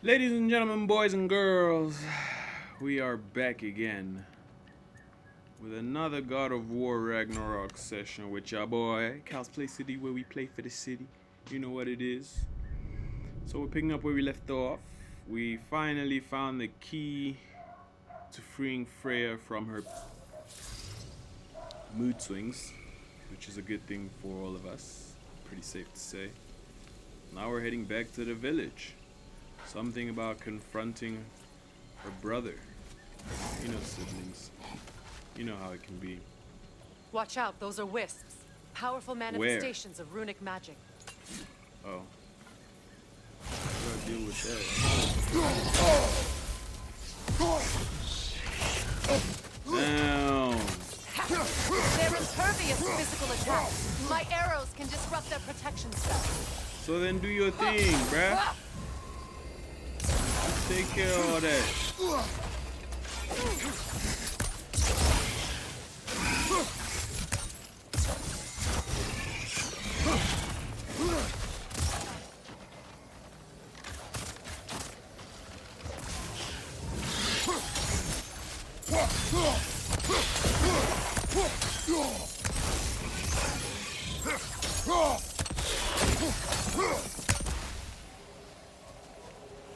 Ladies and gentlemen, boys and girls, we are back again with another God of War Ragnarok session with your boy, Cal's Play City, where we play for the city. You know what it is. So we're picking up where we left off. We finally found the key to freeing Freya from her mood swings, which is a good thing for all of us. Pretty safe to say. Now we're heading back to the village. Something about confronting her brother. You know, siblings. You know how it can be. Watch out, those are wisps. Powerful manifestations of runic magic. Oh. How do I deal with that? Down. They're impervious to physical attacks. My arrows can disrupt their protection spell. So then do your thing, bruh. Take care of all that.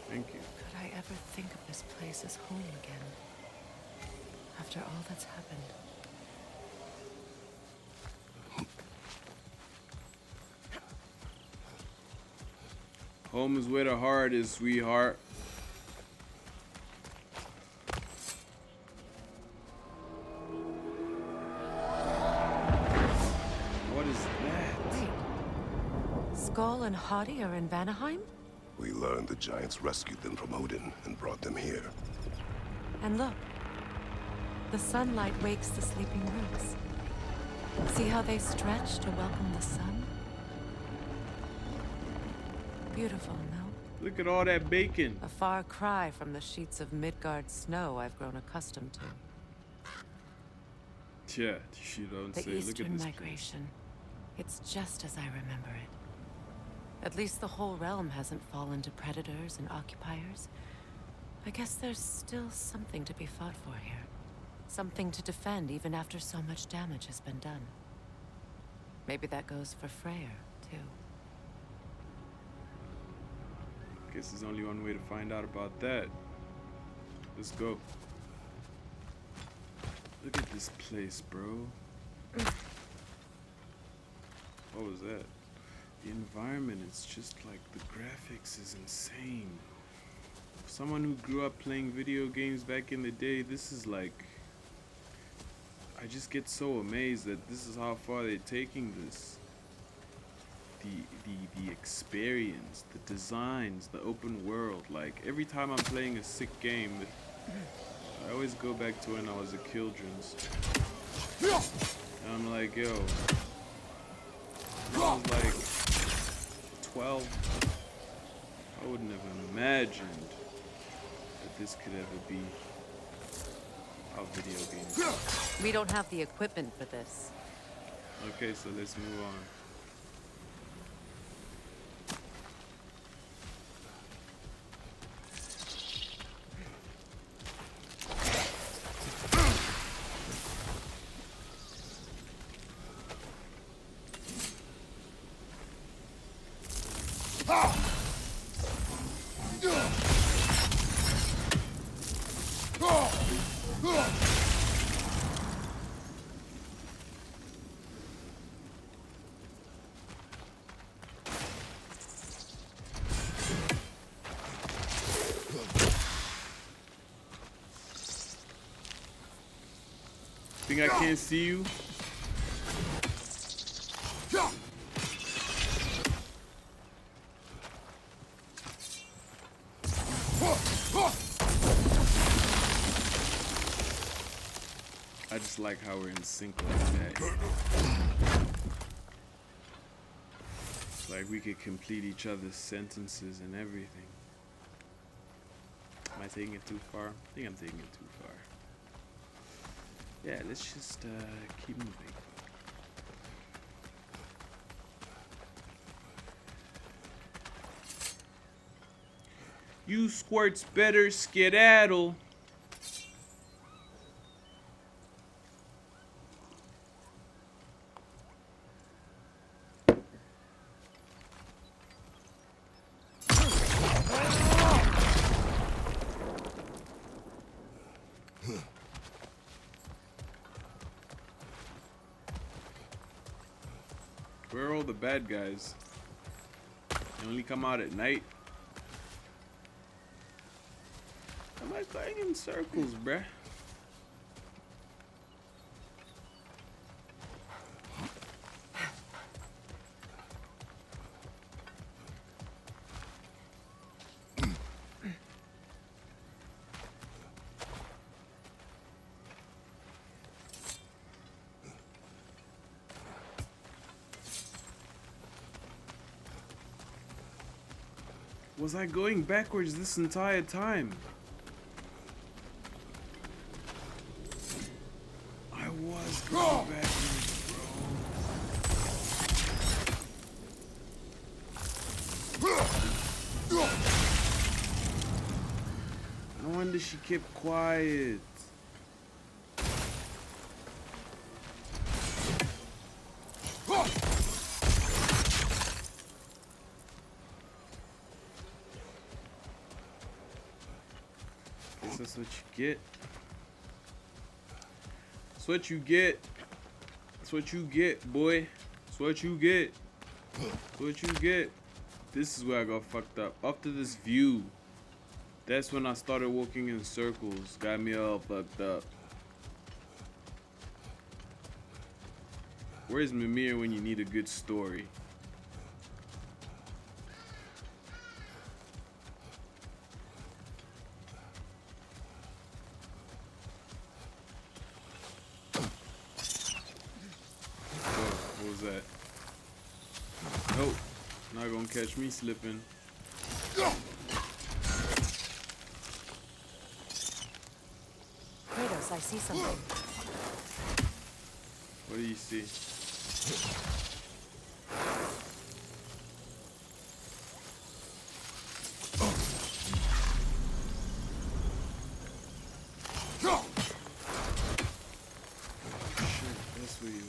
Thank you. Could I ever think of this place as home again? After all that's happened. Home is where the heart is, sweetheart. What is that? Wait. Skull and Hadi are in Vanaheim? We learned the giants rescued them from Odin and brought them here. And look. The sunlight wakes the sleeping roots. See how they stretch to welcome the sun? Beautiful, no? Look at all that bacon. A far cry from the sheets of Midgard snow I've grown accustomed to. Yeah, she don't The say. Look at Eastern this. migration. It's just as I remember it. At least the whole realm hasn't fallen to predators and occupiers. I guess there's still something to be fought for here. Something to defend even after so much damage has been done. Maybe that goes for Freyr, too. Guess there's only one way to find out about that. Let's go. Look at this place, bro. What was that? The environment is just like, the graphics is insane. For someone who grew up playing video games back in the day, this is like, I just get so amazed that this is how far they're taking this. The experience, the designs, the open world. Like, every time I'm playing a sick game, I always go back to when I was a Children's. And I'm like, yo, when I was like 12, I wouldn't have imagined that this could ever be how video games are. We don't have the equipment for this. Okay, so let's move on. Think I can't see you? I just like how we're in sync like that. Like we could complete each other's sentences and everything. Am I taking it too far? I think I'm taking it too far. Yeah, let's just keep moving. You squirts better skedaddle. Where are all the bad guys? They only come out at night. Am I going in circles, bruh? Was I going backwards this entire time? I was going backwards, bro. No wonder she kept quiet. That's what you get. That's what you get. That's what you get, boy. That's what you get. That's what you get. This is where I got fucked up. After this view, that's when I started walking in circles. Got me all fucked up. Where's Mimir when you need a good story? That. Nope, not gonna catch me slipping. Kratos, I see something. What do you see? Shit, that's where you are.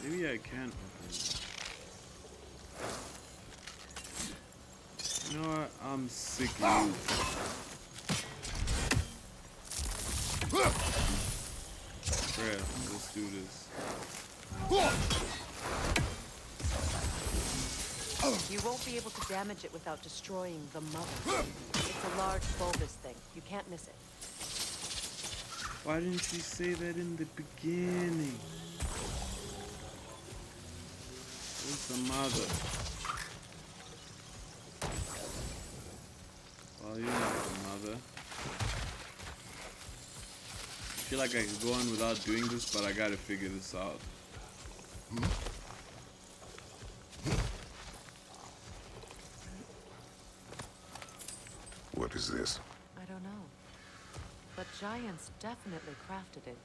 Maybe I can open it. You know what? I'm sick of you. Bruh, let's do this. You won't be able to damage it without destroying the mother. It's a large bulbous thing. You can't miss it. Why didn't you say that in the beginning? Where's the mother? Well, you're not the mother. I feel like I could go on without doing this, but I gotta figure this out. What is this? I don't know. But giants definitely crafted it.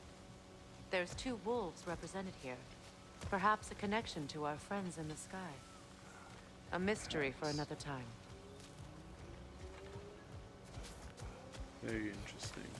There's 2 wolves represented here. Perhaps a connection to our friends in the sky. A mystery for another time. Very interesting.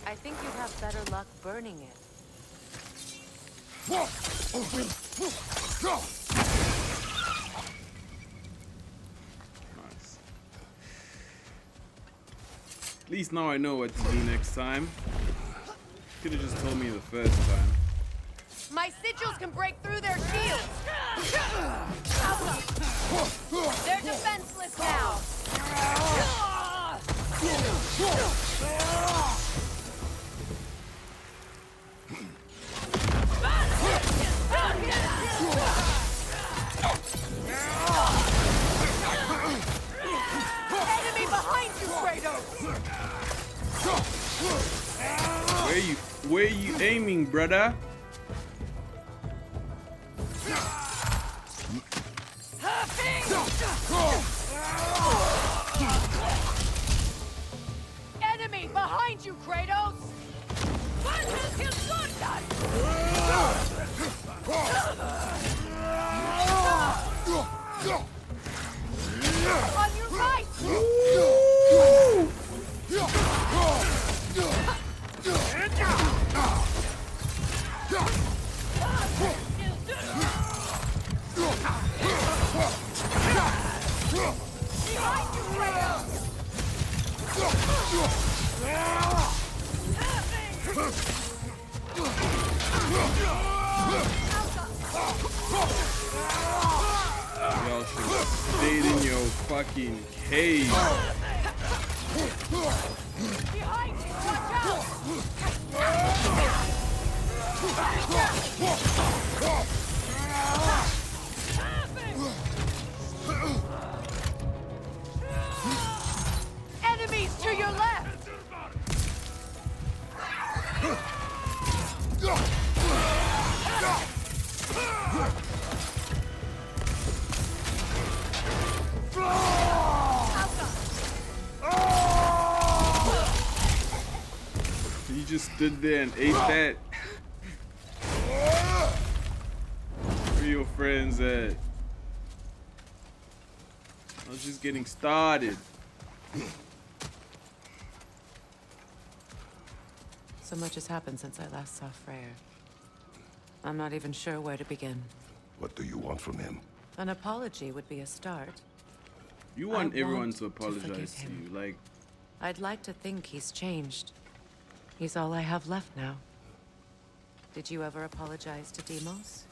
I think you'd have better luck burning it. Nice. At least now I know what to do next time. Could have just told me the first time. My sigils can break through their shields! They're defenseless now! Enemy behind you, Kratos! Where you aiming, brother? Enemy behind you, Kratos! On your right! Y'all should have stayed in your fucking cave. Behind you! Watch out! Enemies to your left! You just stood there and ate that. Where your friends at? I was just getting started. So much has happened since I last saw Freyr. I'm not even sure where to begin. What do you want from him? An apology would be a start. You want I everyone want to to apologize forgive to him. you. Like, I'd like to think he's changed. He's all I have left now. Did you ever apologize to Deimos?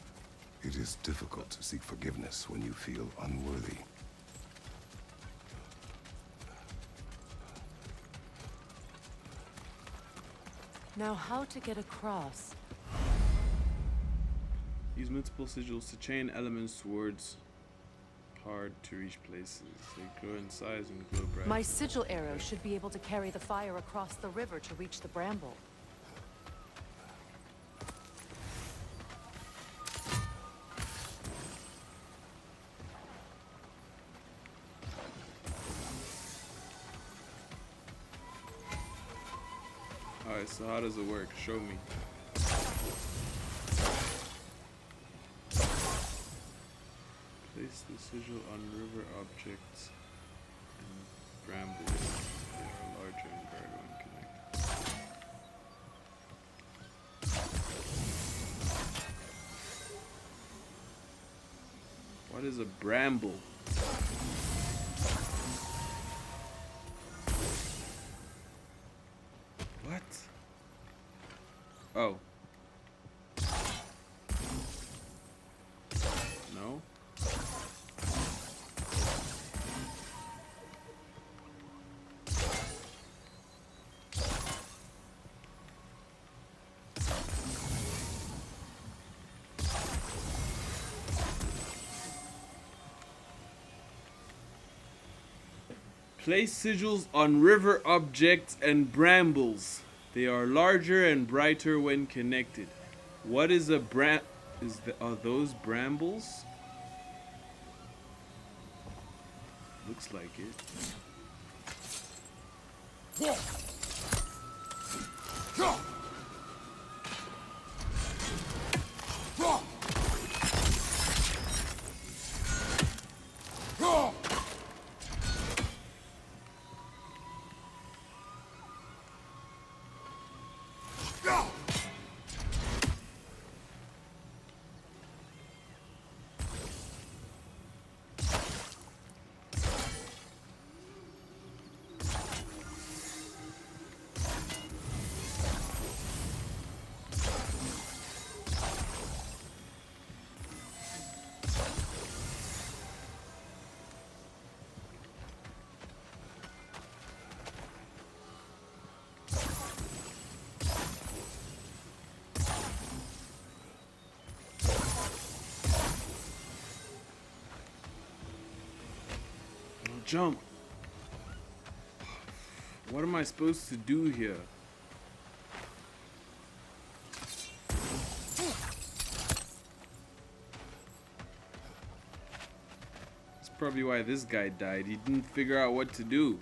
It is difficult to seek forgiveness when you feel unworthy. Now, how to get across? use multiple sigils to chain elements towards hard to reach places. They grow in size and glow bright. My sigil arrow should be able to carry the fire across the river to reach the bramble. Alright, so how does it work? Show me. Place the sigil on river objects and brambles. They are larger and brighter when connected. What is a bramble? What? Oh. No? Place sigils on river objects and brambles. They are larger and brighter when connected. What is a are those brambles? Looks like it. Jump. What am I supposed to do here? probably why this guy died. He didn't figure out what to do.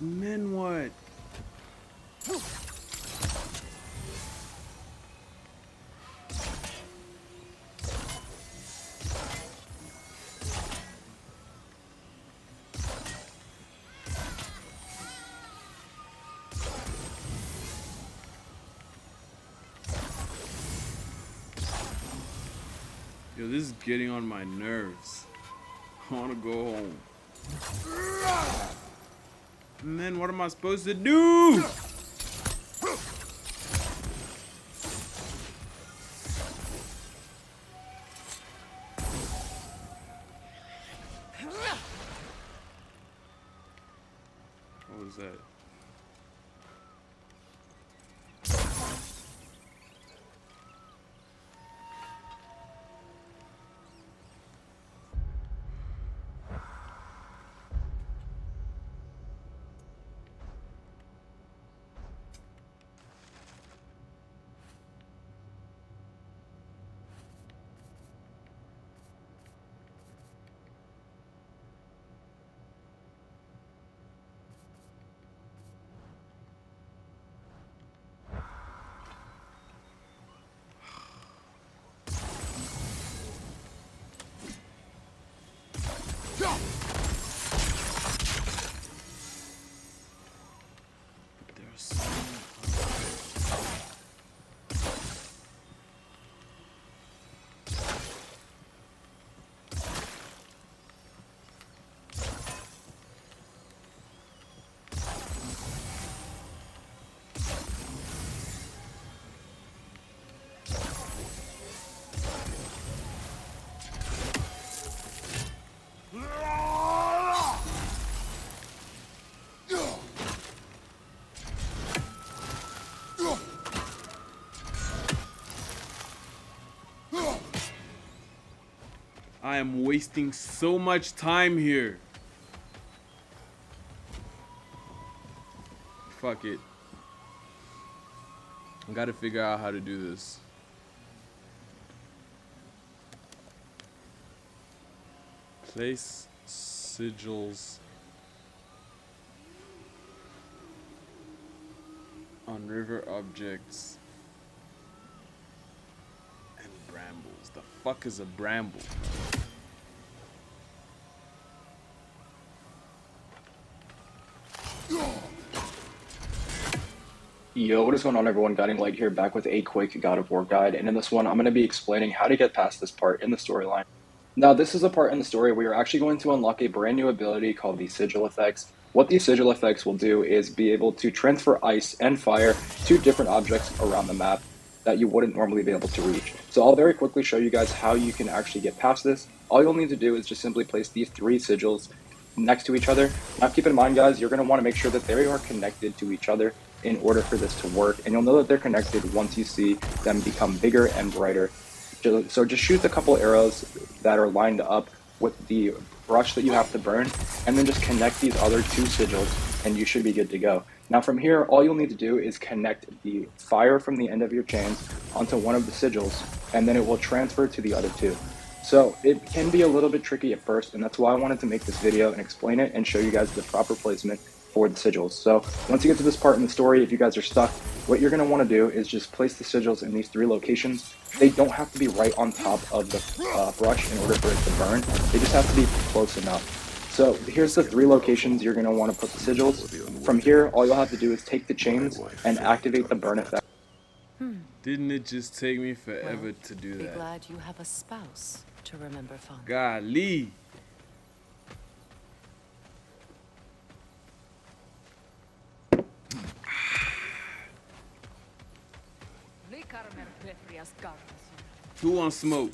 And then what? Yo, this is getting on my nerves. I wanna go home. And then what am I supposed to do? What was that? I am wasting so much time here. Fuck it. I gotta figure out how to do this. Place sigils on river objects and brambles. The fuck is a bramble? Yo, what is going on everyone? Guiding Light here, back with a quick God of War guide, and in this one I'm going to be explaining how to get past this part in the storyline. Now this is a part in the story where you're actually going to unlock a brand new ability called the Sigil Effects. What these Sigil Effects will do is be able to transfer ice and fire to different objects around the map that you wouldn't normally be able to reach. So I'll very quickly show you guys how you can actually get past this. All you'll need to do is just simply place these three sigils next to each other. Now keep in mind guys, you're going to want to make sure that they are connected to each other in order for this to work, and you'll know that they're connected once you see them become bigger and brighter. So just shoot a couple arrows that are lined up with the brush that you have to burn, and then just connect these other two sigils and you should be good to go. Now from here, all you'll need to do is connect the fire from the end of your chains onto one of the sigils, and then it will transfer to the other two. So it can be a little bit tricky at first, and that's why I wanted to make this video and explain it and show you guys the proper placement for the sigils. So once you get to this part in the story, if you guys are stuck, what you're going to want to do is just place the sigils in these 3 locations. They don't have to be right on top of the brush in order for it to burn. They just have to be close enough. So here's the 3 locations you're going to want to put the sigils. From here, all you'll have to do is take the chains and activate the burn effect. Didn't it just take me forever Well, to do Be that? glad you have a spouse to remember fondly. Golly. Who wants smoke?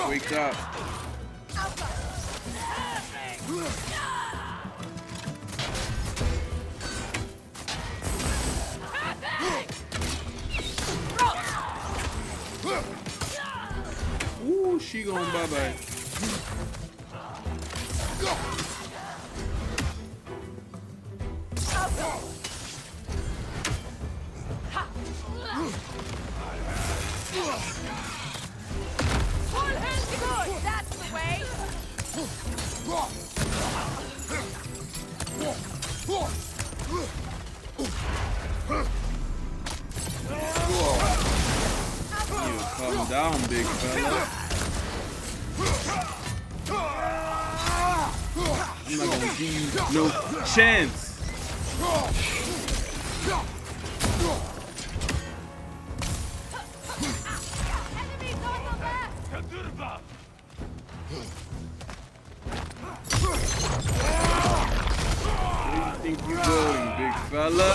Wake up. Ooh, she going bye-bye. That's the way! You calm down, big fella. I'm not gonna give you no chance. Enemies on the left! Where do you think you're going, big fella?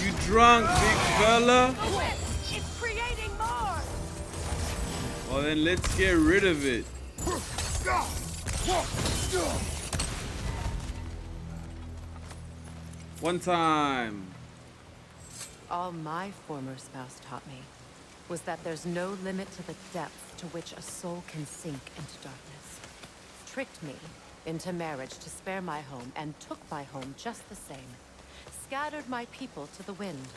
You drunk, big fella? It's creating more! Well, then let's get rid of it. One time. All my former spouse taught me was that there's no limit to the depth to which a soul can sink into darkness. Tricked me into marriage to spare my home and took my home just the same. Scattered my people to the wind.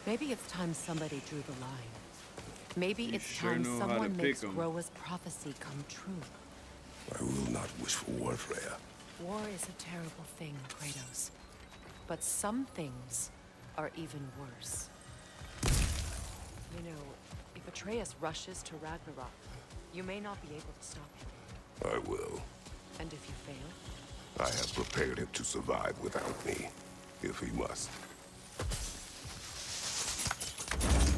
Maybe it's time somebody drew the line. Maybe You it's sure time know how to someone pick makes 'em. Groa's prophecy come true. I will not wish for war, Freya. War is a terrible thing, Kratos. But some things are even worse. You know, if Atreus rushes to Ragnarok, you may not be able to stop him. I will. And if you fail, I have prepared him to survive without me, if he must.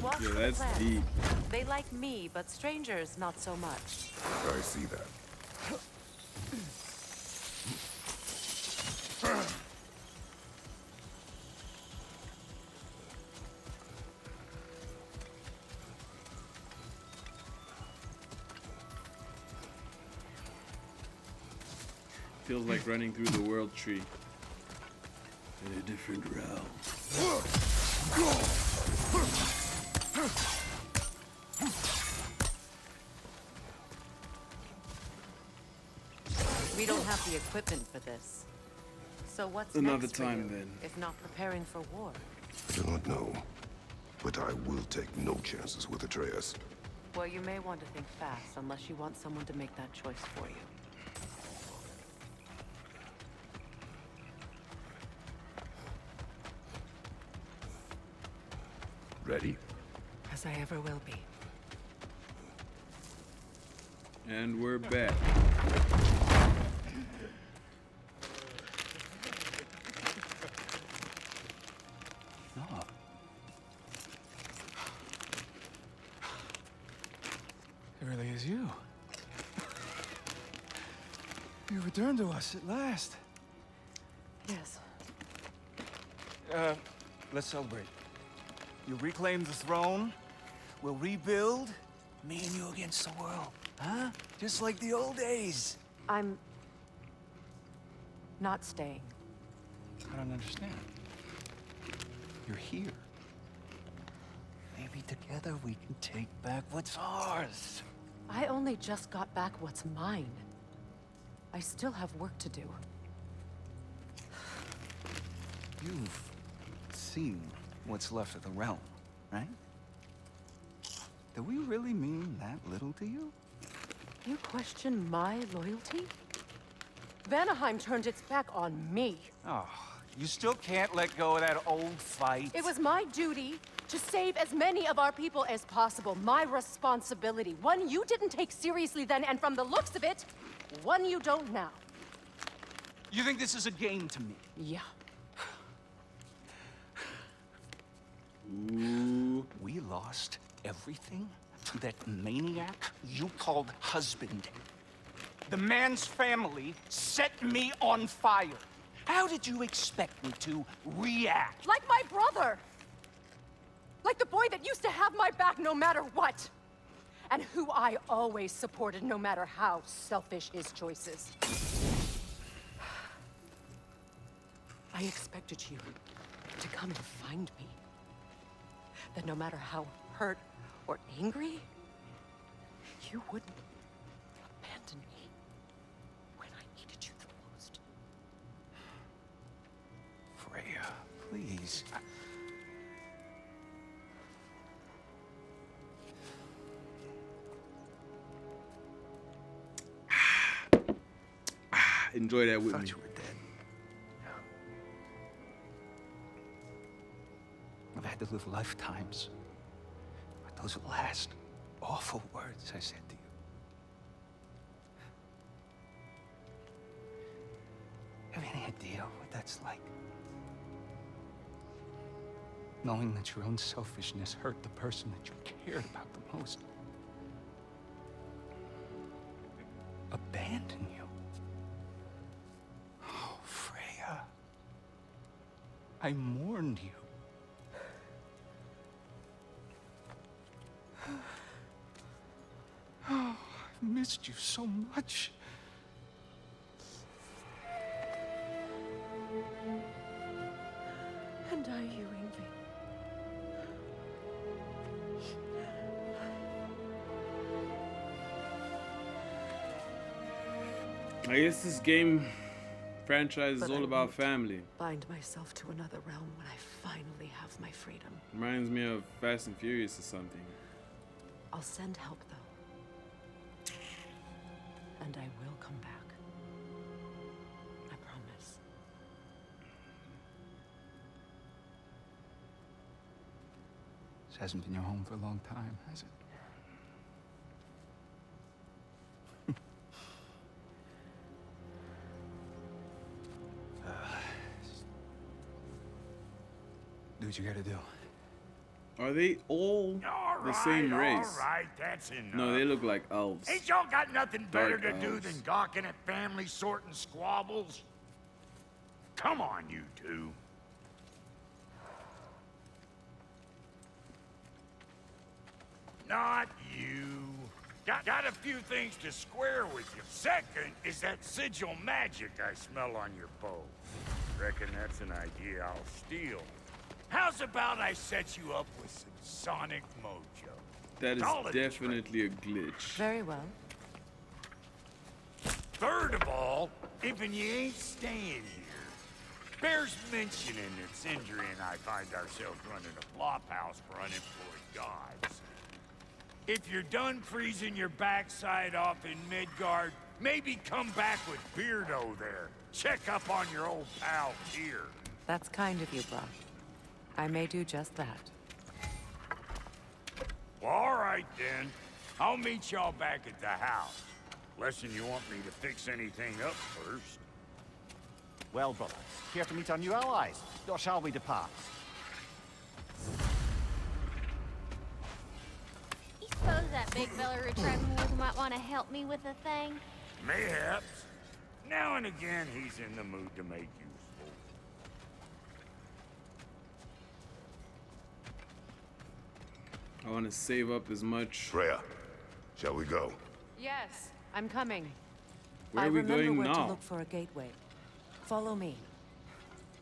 watch Yeah, the that's plants. deep. They like me, but strangers not so much. I see that. Feels like running through the world tree. In a different realm. We don't have the equipment for this. So what's Another next for time, you, then. if not preparing for war? I do not know, but I will take no chances with Atreus. Well, you may want to think fast, unless you want someone to make that choice for you. Ready? As I ever will be. And we're back. It really is you. You returned to us at last. Yes. Let's celebrate. You reclaimed the throne. We'll rebuild. Me and you against the world. Huh? Just like the old days. I'm not staying. I don't understand. You're here. Maybe together we can take back what's ours. I only just got back what's mine. I still have work to do. You've seen what's left of the realm, right? Do we really mean that little to you? You question my loyalty? Vanaheim turned its back on me. Oh, you still can't let go of that old fight? It was my duty to save as many of our people as possible. My responsibility. One you didn't take seriously then, and from the looks of it, one you don't now. You think this is a game to me? Yeah. Ooh. We lost everything to that maniac you called husband. The man's family set me on fire. How did you expect me to react? Like my brother! Like the boy that used to have my back no matter what! And who I always supported no matter how selfish his choices. I expected you to come and find me. That no matter how hurt or angry, you wouldn't abandon me when I needed you the most. Freya, please. Enjoy that I with thought me. you were dead. I've had to live lifetimes with those last awful words I said to you. Have any idea what that's like? Knowing that your own selfishness hurt the person that you cared about the most. Abandon you. Oh, Freya. I mourned you. Oh, I've missed you so much. And are you, Ingvi? I guess this game franchise is But all I about won't family. Bind myself to another realm when I finally have my freedom. Reminds me of Fast and Furious or something. I'll send help, though. And I will come back. I promise. This hasn't been your home for a long time, has it? Do what you gotta do. Are they all the same race? All right, that's enough. No, they look like elves. Ain't y'all got nothing better Dark to do elves. than gawking at family sorting squabbles? Come on, you two. Not you. Got a few things to square with you. Second is that sigil magic I smell on your bow. Reckon that's an idea I'll steal. How's about I set you up with some sonic mojo? That Call is it definitely a glitch. Very well. Third of all, if you ain't staying here, bears mentioning that Sindri and I find ourselves running a flop house for unemployed gods. If you're done freezing your backside off in Midgard, maybe come back with Beardo there. Check up on your old pal here. That's kind of you, Brock. I may do just that. Well, all right then. I'll meet y'all back at the house. Lesson you want me to fix anything up first. Well, brother, here to meet our new allies. Or shall we depart? You suppose that big fella we're traveling with might want to help me with a thing? Mayhaps. Now and again, he's in the mood to make useful. I want to save up as much. Freya, shall we go? Yes, I'm coming. Where I are we remember going where now? to look for a gateway. Follow me.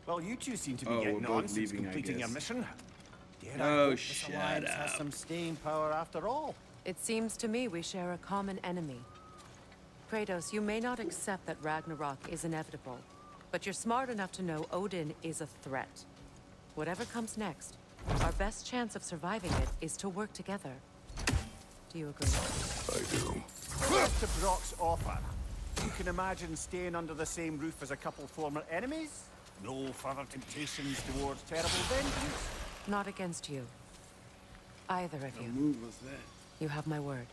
Well, you two seem to be Oh, we're getting both on since leaving, I completing your guess. mission. Dare I Oh, hope this shut alliance has up. some staying power after all. It seems to me we share a common enemy. Kratos, you may not accept that Ragnarok is inevitable, but you're smart enough to know Odin is a threat. Whatever comes next, our best chance of surviving it is to work together. Do you agree? I do. To Brock's offer, you can imagine staying under the same roof as a couple former enemies? No further temptations towards terrible vengeance? Not against you. Either of What you. move was that? You have my word.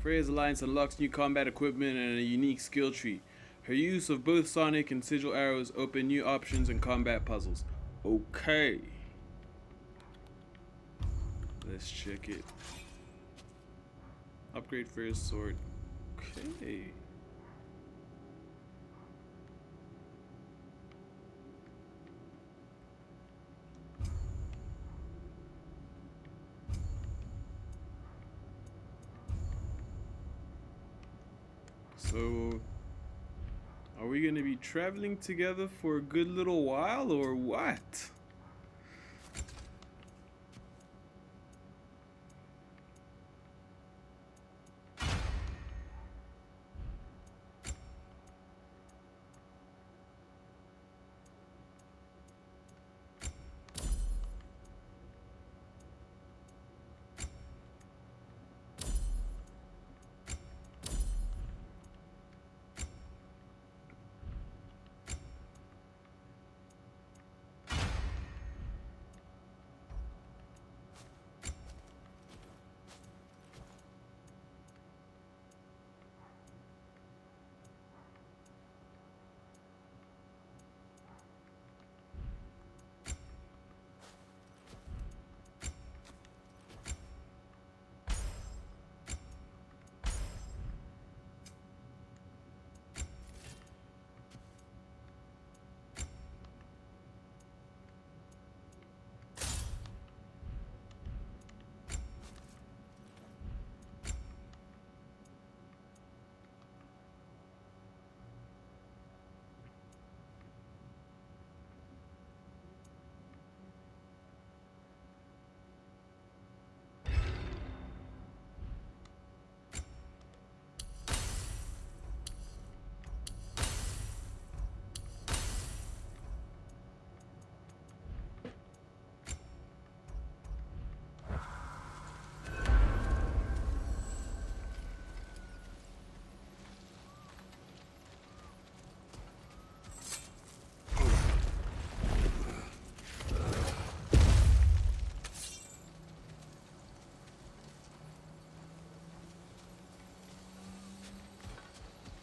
Freya's alliance unlocks new combat equipment and a unique skill tree. Her use of both sonic and sigil arrows open new options and combat puzzles. Okay. Let's check it. Upgrade Freya's sword. Okay. So, are we gonna be traveling together for a good little while or what?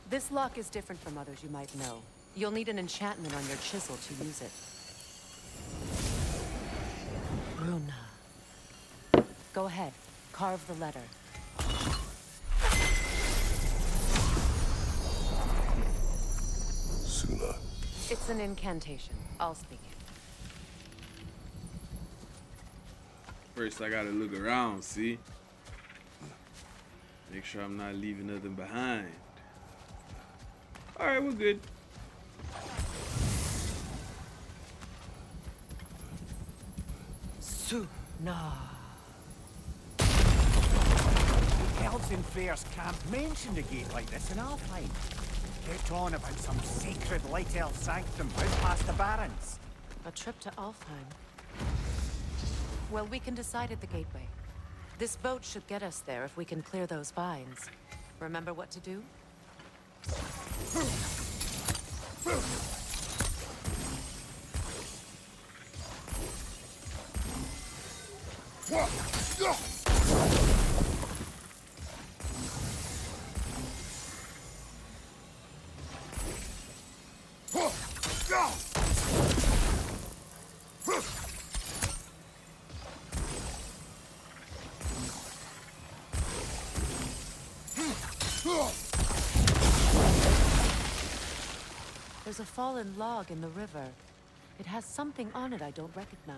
This lock is different from others you might know. You'll need an enchantment on your chisel to use it. Runa. Go ahead. Carve the letter. Suna. It's an incantation. I'll speak it. First, I gotta look around, see? Make sure I'm not leaving nothing behind. Alright, we're good. Suna. Elves in Freyr's camp mentioned a gate like this in Alfheim. Kept on about some sacred light elf sanctum out past the Barrens. A trip to Alfheim. Well, we can decide at the gateway. This boat should get us there if we can clear those vines. Remember what to do? There's a fallen log in the river. It has something on it I don't recognize.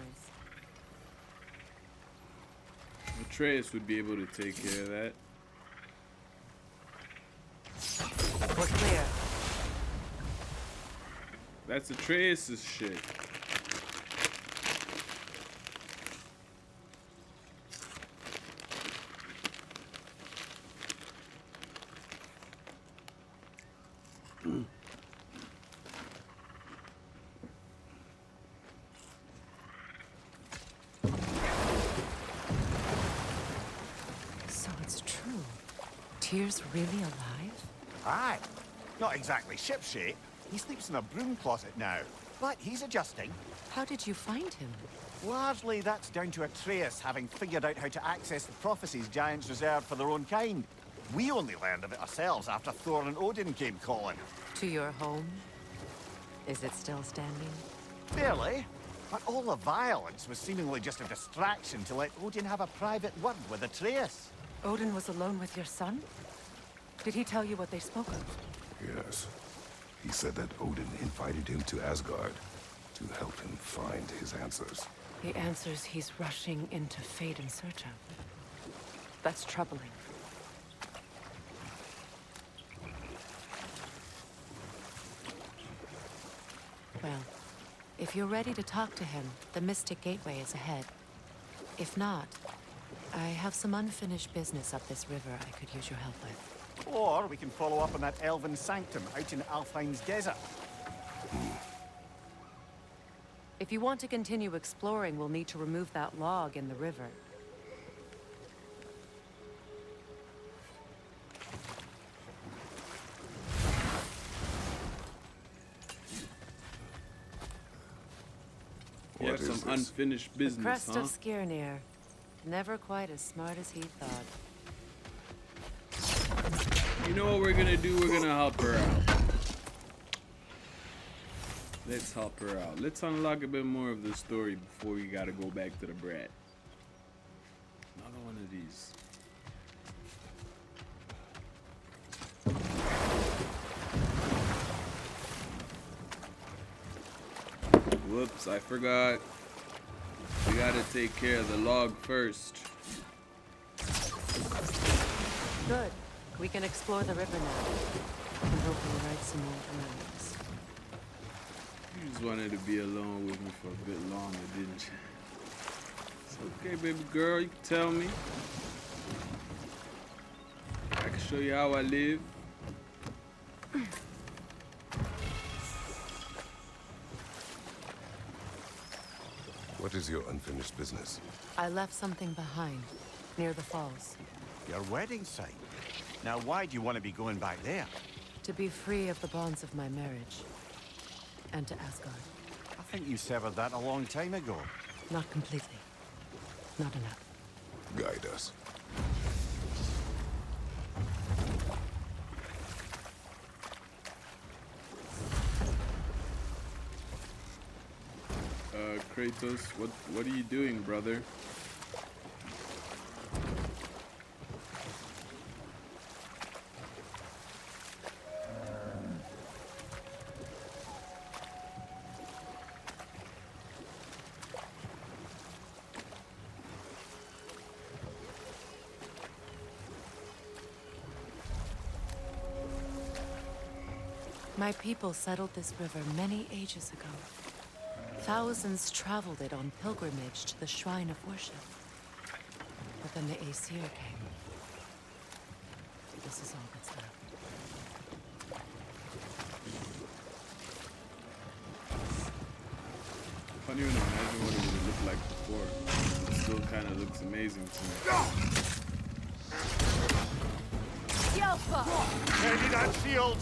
Atreus would be able to take care of that. We're clear. That's Atreus' shit. Tyr's really alive? Aye. Not exactly shipshape. He sleeps in a broom closet now. But he's adjusting. How did you find him? Largely, that's down to Atreus having figured out how to access the prophecies giants reserved for their own kind. We only learned of it ourselves after Thor and Odin came calling. To your home? Is it still standing? Barely. But all the violence was seemingly just a distraction to let Odin have a private word with Atreus. Odin was alone with your son? Did he tell you what they spoke of? Yes. He said that Odin invited him to Asgard to help him find his answers. The answers he's rushing into fate in search of. That's troubling. Well, if you're ready to talk to him, the Mystic Gateway is ahead. If not, I have some unfinished business up this river I could use your help with. Or we can follow up on that elven sanctum out in Alfheim's desert. If you want to continue exploring, we'll need to remove that log in the river. You have some unfinished The business, crest huh? of Skirnir. Never quite as smart as he thought. You know what we're gonna do? We're gonna help her out. Let's help her out. Let's unlock a bit more of the story before we gotta go back to the brat. Another one of these. Whoops, I forgot. We gotta take care of the log first. Good. We can explore the river now. And hopefully write some more rounds. You just wanted to be alone with me for a bit longer, didn't you? It's okay, baby girl. You can tell me. I can show you how I live. What is your unfinished business? I left something behind, near the falls. Your wedding site. Now, why do you want to be going back there? To be free of the bonds of my marriage. And to Asgard. I think you severed that a long time ago. Not completely. Not enough. Guide us. Kratos, what are you doing, brother? My people settled this river many ages ago. Thousands traveled it on pilgrimage to the shrine of worship. But then the Aesir came. This is all that's left. I can't even imagine what it would have looked like before. It still kind of looks amazing to me. Ready that shield!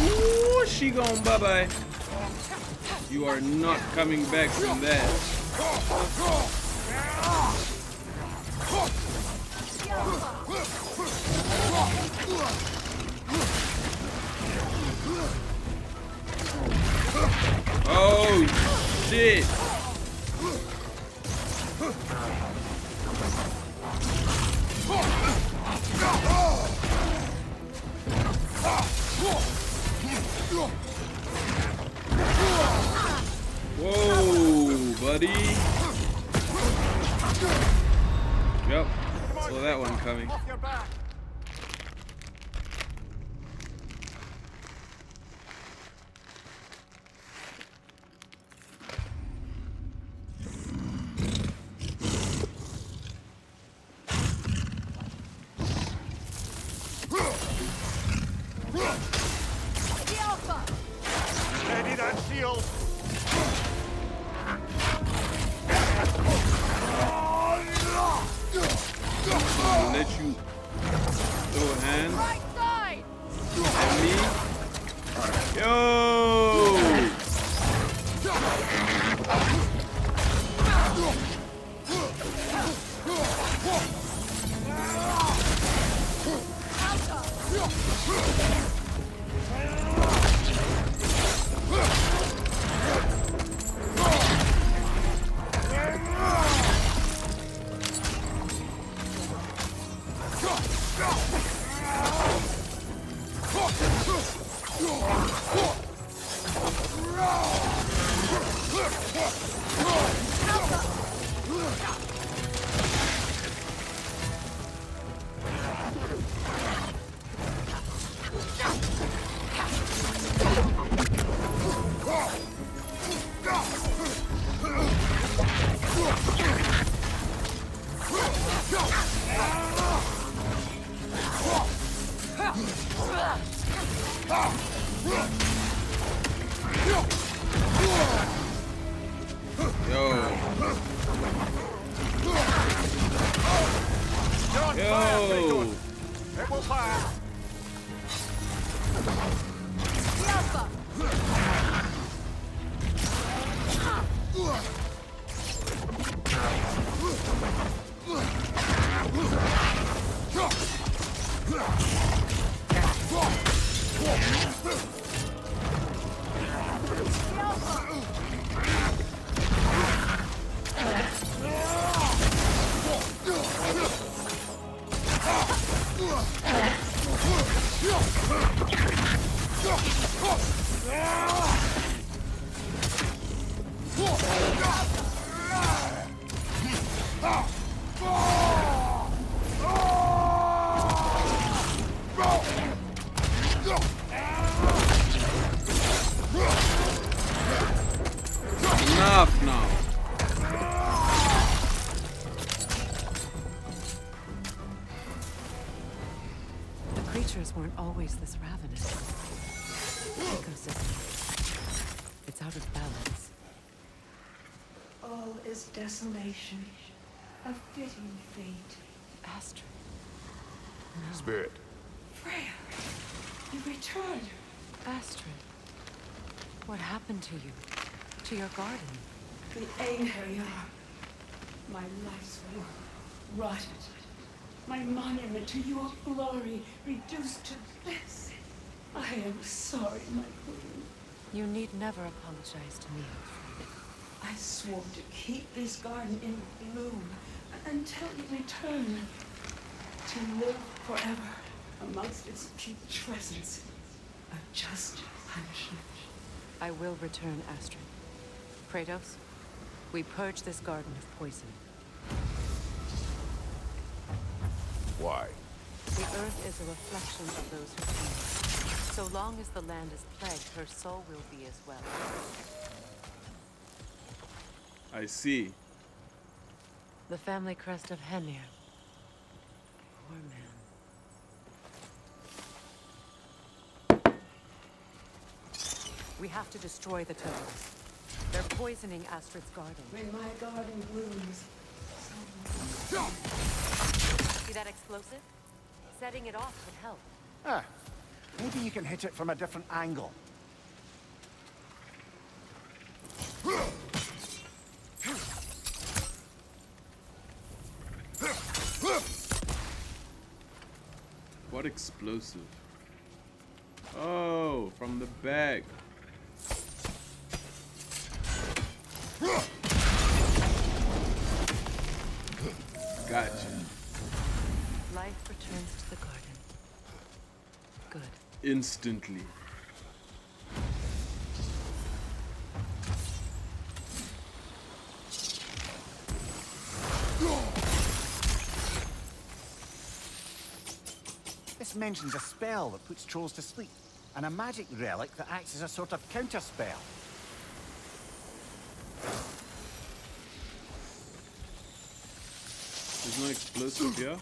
Ooh, she gone bye-bye. You are not coming back from that. Oh, shit. Whoa, buddy. boy. Off your back. Ready that shield. I'll let you throw a hand Right side! at me. Yo! Yo! It will pass. Enough now. The creatures weren't always this ravenous. The ecosystem. It's out of balance. All is desolation, a fitting fate. Astrid. Spirit. Freya, you returned. Astrid. What happened to you? To your garden? The anger you are. My life's work rotted. My monument to your glory reduced to this. I am sorry, my queen. You need never apologize to me. I swore to keep this garden in bloom until you return. To live forever amongst its putrescence. A just punishment. I will return, Astrid. Kratos, we purge this garden of poison. Why? The earth is a reflection of those who came. So long as the land is plagued, her soul will be as well. I see. The family crest of Henir. Poor man. We have to destroy the totems. They're poisoning Astrid's garden. When my garden blooms, See that explosive? Setting it off would help. Ah, maybe you can hit it from a different angle. What explosive? Oh, from the back. Gotcha. Life returns to the garden. Good. Instantly. once mentions a spell that puts trolls to sleep, and a magic relic that acts as a sort of counter-spell. There's no explosive here.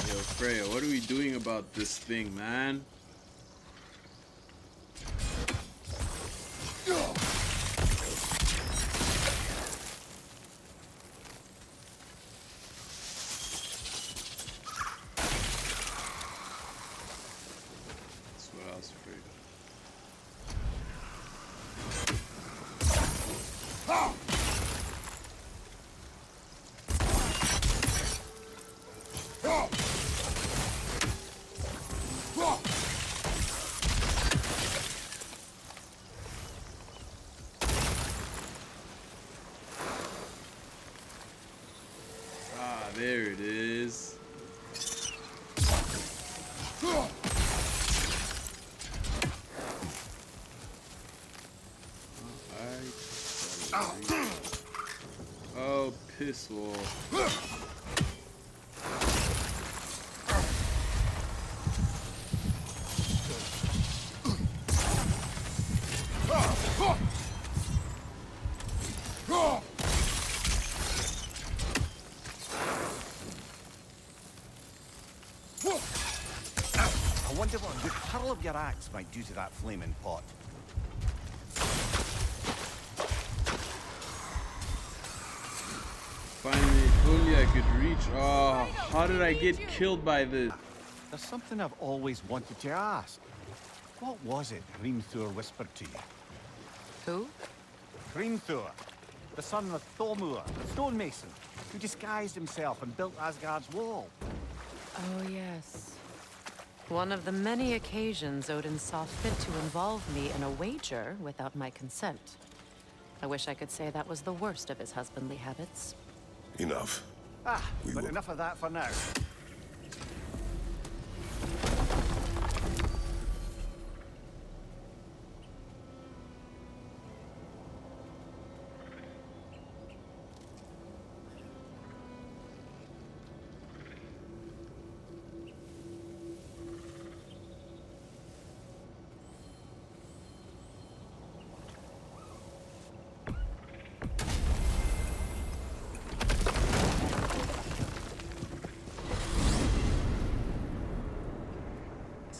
Yo, Freya, what are we doing about this thing, man? That's what I was afraid of. There it is. Oh, piss wall. I wonder what a good hurl of your axe might do to that flaming pot. Finally, if only I could reach. Oh, how did I get killed by this? There's something I've always wanted to ask. What was it Hrimthur whispered to you? Who? Hrimthur, the son of Thormur, the stonemason, who disguised himself and built Asgard's wall. Oh, yes. One of the many occasions Odin saw fit to involve me in a wager without my consent. I wish I could say that was the worst of his husbandly habits. Enough. But enough of that for now.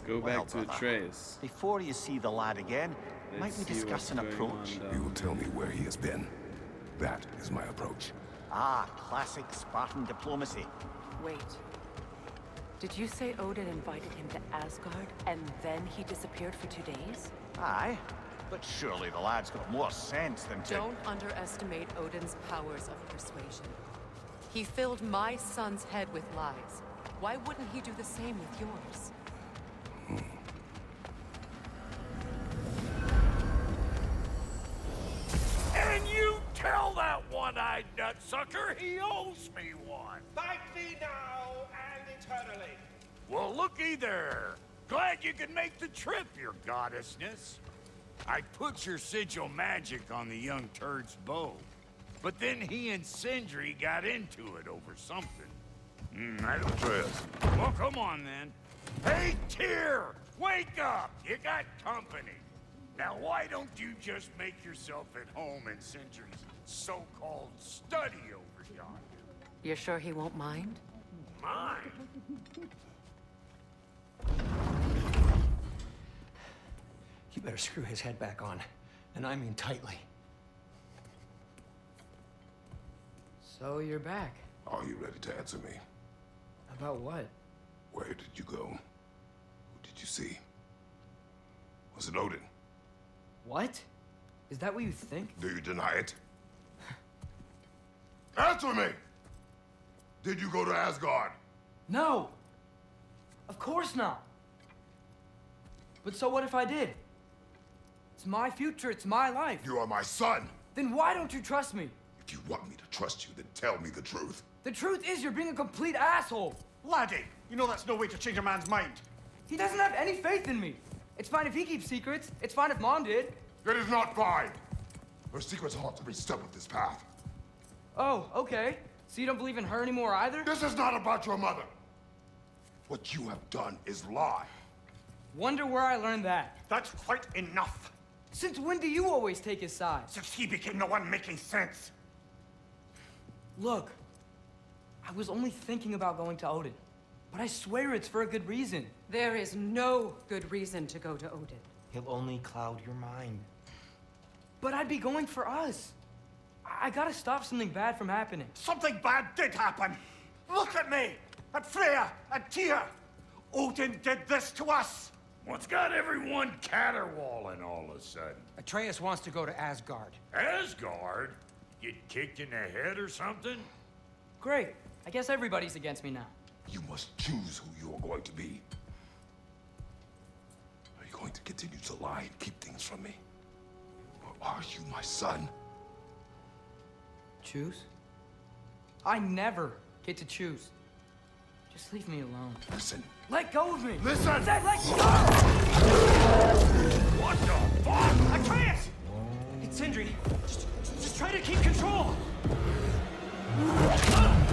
Go back to Atreus. Before you see the lad again, might we discuss an approach? You will tell me where he has been. That is my approach. Classic Spartan diplomacy. Wait. Did you say Odin invited him to Asgard, and then he disappeared for 2 days? Aye, but surely the lad's got more sense than to... Don't underestimate Odin's powers of persuasion. He filled my son's head with lies. Why wouldn't he do the same with yours? And you tell that one-eyed nutsucker he owes me one. Thank thee now and eternally. Well, looky there. Glad you could make the trip, your goddessness. I put your sigil magic on the young turd's bow, but then he and Sindri got into it over something. I don't... Atreus. Well, come on then. Hey, Tyr! Wake up! You got company. Now, why don't you just make yourself at home in Sindri's so-called study over yonder? You're sure he won't mind? Mine? You better screw his head back on, and I mean tightly. So you're back. Are you ready to answer me? About what? Where did you go? Who did you see? Was it Odin? What? Is that what you think? Do you deny it? Answer me! Did you go to Asgard? No! Of course not! But so what if I did? It's my future, it's my life. You are my son! Then why don't you trust me? If you want me to trust you, then tell me the truth. The truth is you're being a complete asshole! Laddie, you know that's no way to change a man's mind. He doesn't have any faith in me. It's fine if he keeps secrets. It's fine if Mom did. That is not fine! Her secrets haunt every step of this path. Oh, okay. So you don't believe in her anymore either? This is not about your mother. What you have done is lie. Wonder where I learned that. That's quite enough. Since when do you always take his side? Since he became the one making sense. Look, I was only thinking about going to Odin, but I swear it's for a good reason. There is no good reason to go to Odin. He'll only cloud your mind. But I'd be going for us. I gotta stop something bad from happening. Something bad did happen. Look at me, at Freya, at Tyr. Odin did this to us. What's got everyone caterwauling all of a sudden? Atreus wants to go to Asgard. Asgard? Get kicked in the head or something? Great. I guess everybody's against me now. You must choose who you are going to be. Are you going to continue to lie and keep things from me? Or are you my son? Choose? I never get to choose. Just leave me alone. Listen. Let go of me! Listen! I said let go! What the fuck? Atreus! It's Sindri. Just try to keep control! Come on!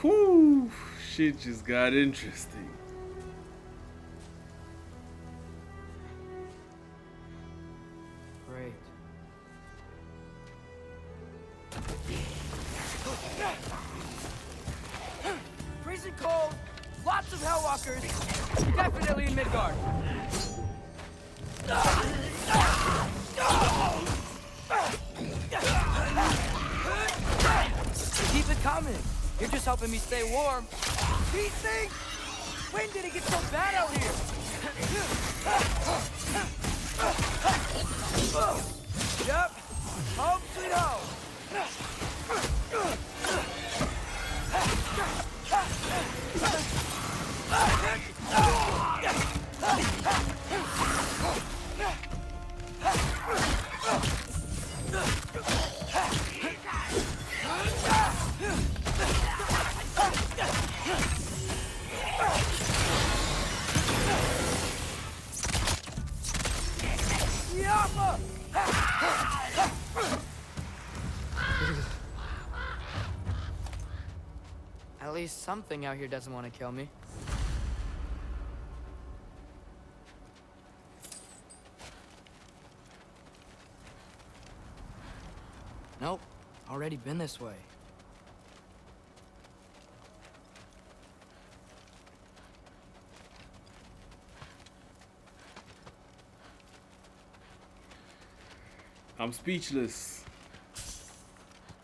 Whew, shit just got interesting. Great. Freezing cold, lots of Hellwalkers, definitely in Midgard. Keep it coming. You're just helping me stay warm. He thinks! When did it get so bad out here? Yep. Home sweet home. At least something out here doesn't want to kill me. Nope, already been this way. I'm speechless.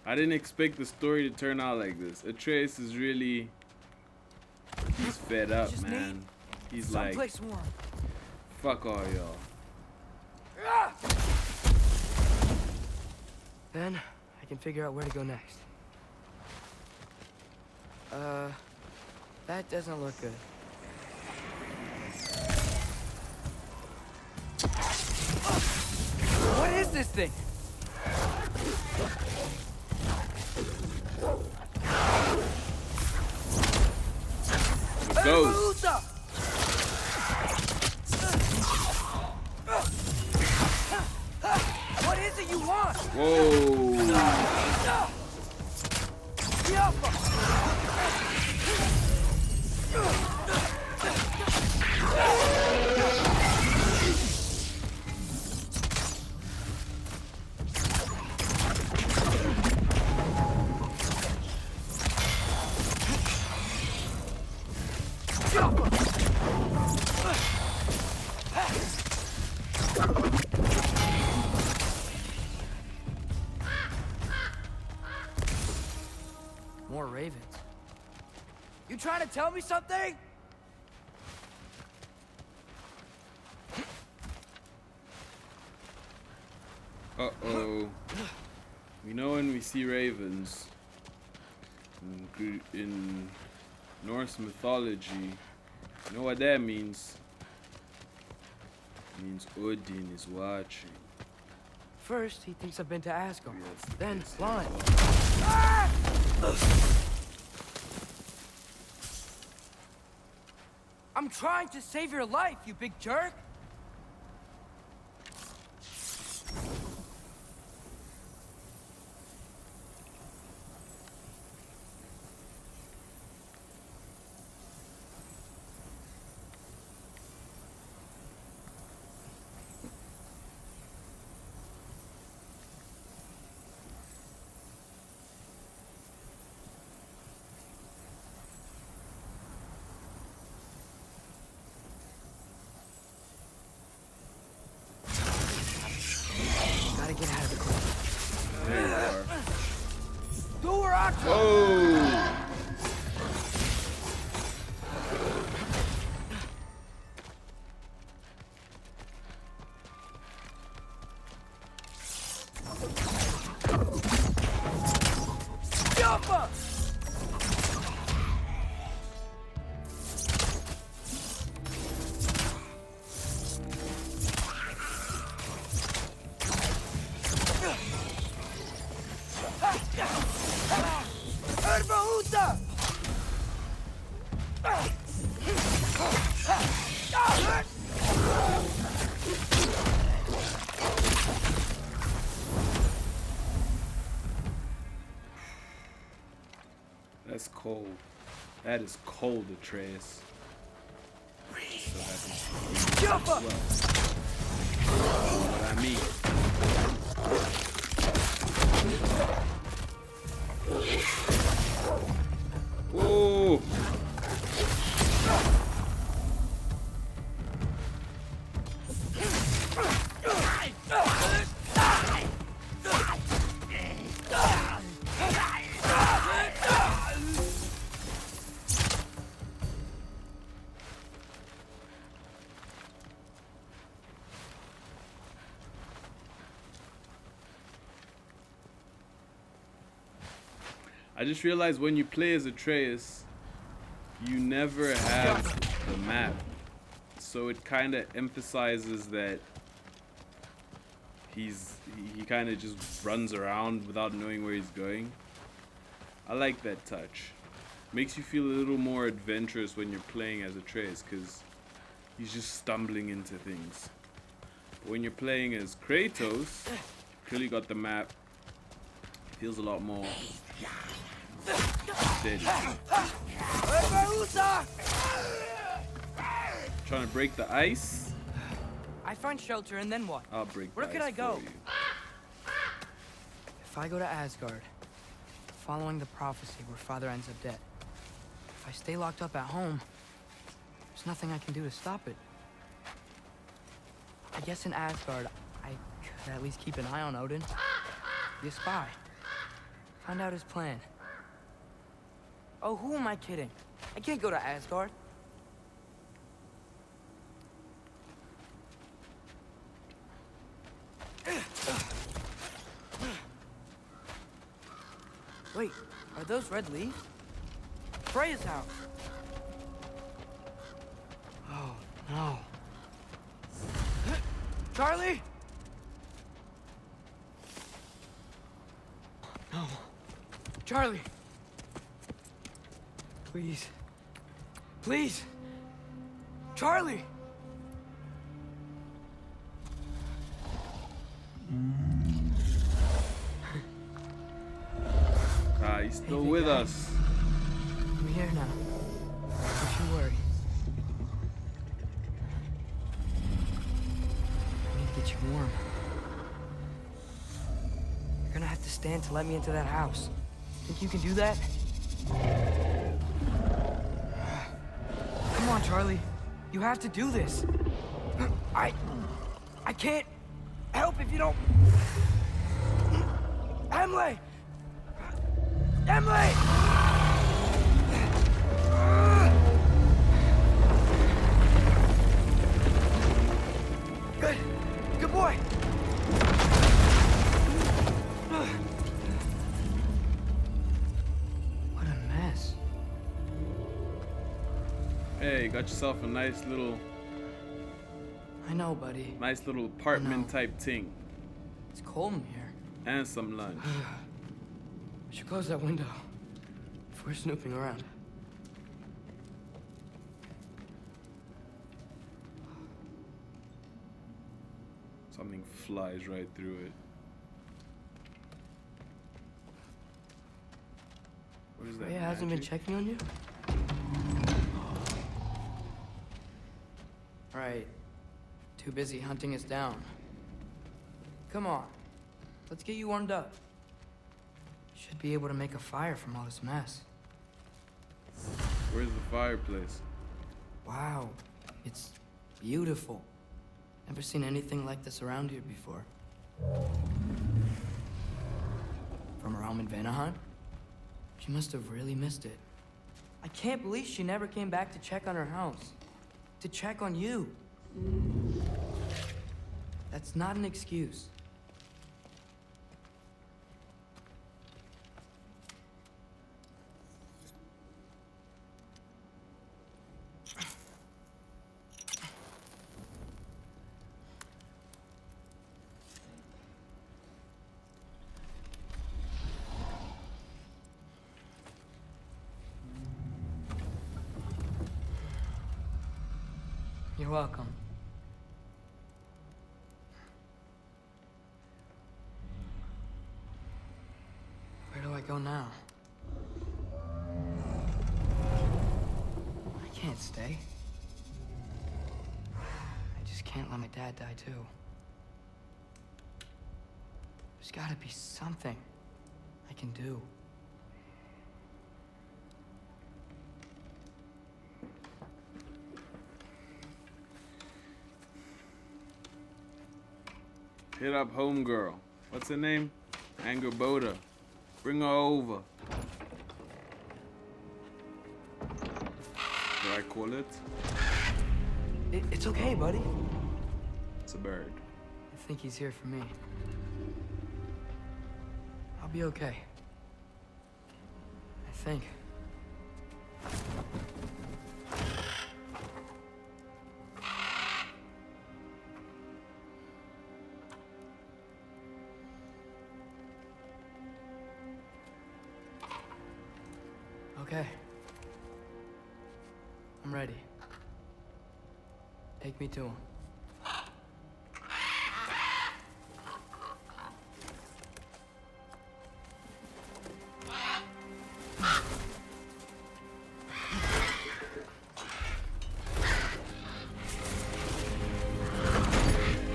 I didn't expect the story to turn out like this. Atreus is really... He's fed up, man. He's like, warm. fuck all y'all. Then, I can figure out where to go next. That doesn't look good. What is this thing? It goes. What is it you want? Whoa. More ravens. You trying to tell me something? Uh-oh. We know when we see ravens in Norse mythology, you know what that means? It means Odin is watching. First, he thinks I've been to Asgard. Yes, Then, yes, blind. yes. I'm trying to save your life, you big jerk! Gotta get out of the car. There you are. Do her out! Oh! Jumper! That's cold. That is cold, Atreus. So happy. Jump up! What I mean. Whoa! I just realized when you play as Atreus, you never have the map. So it kind of emphasizes that he kind of just runs around without knowing where he's going. I like that touch. Makes you feel a little more adventurous when you're playing as Atreus, because he's just stumbling into things. But when you're playing as Kratos, clearly got the map. Feels a lot more steady. Trying to break the ice? I find shelter and then what? I'll break Where the could ice I go? for you. If I go to Asgard, following the prophecy where Father ends up dead, if I stay locked up at home, there's nothing I can do to stop it. I guess in Asgard, I could at least keep an eye on Odin. Be a spy. Find out his plan. Oh, who am I kidding? I can't go to Asgard. Wait, are those red leaves? Freya's house. Oh, no. Charlie? No. Charlie. Please. Please. Charlie. He's still with us. I'm here now. Don't you worry. I need to get you warm. You're gonna have to stand to let me into that house. Think you can do that? Come on, Charlie. You have to do this. I can't help if you don't. Emily! Emily! Good. Good boy. Hey, got yourself a nice little I know, buddy. apartment type thing. It's cold in here. And some lunch. We should close that window if we're snooping around. Something flies right through it. What is that? Rhea hasn't been checking on you? Right. Too busy hunting us down. Come on. Let's get you warmed up. Should be able to make a fire from all this mess. Where's the fireplace? Wow. It's beautiful. Never seen anything like this around here before. From her home in Vanaheim? She must have really missed it. I can't believe she never came back to check on her house. To check on you. That's not an excuse. You're welcome. Where do I go now? I can't stay. I just can't let my dad die too. There's gotta be something I can do. Hit up homegirl. What's her name? Angerboda. Bring her over. What do I call it? It's okay, buddy. It's a bird. I think he's here for me. I'll be okay. I think. Okay. I'm ready. Take me to him.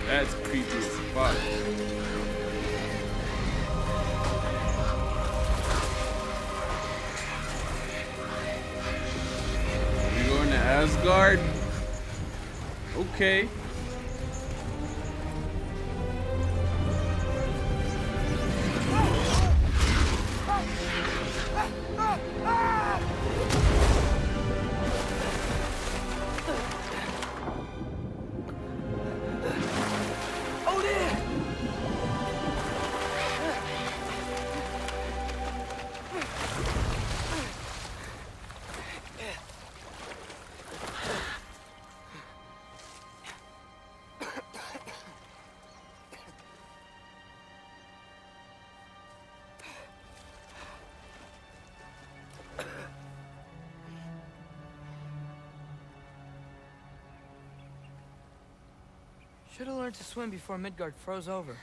That's creepy as fuck. You going to Asgard? Okay. Should have learned to swim before Midgard froze over.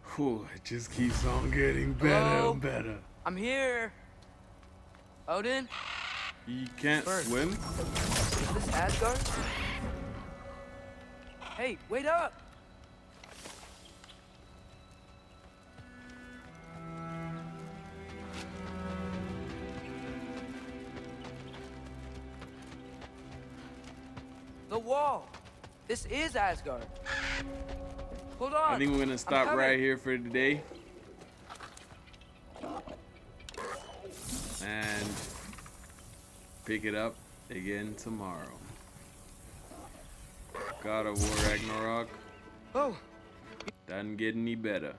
Whew, it just keeps on getting better and better. I'm here. Odin? You can't First. swim? Is this Asgard? Hey, wait up! The wall! This is Asgard. Hold on. I think we're gonna stop right here for today. And pick it up again tomorrow. God of War Ragnarok. Oh. Doesn't get any better.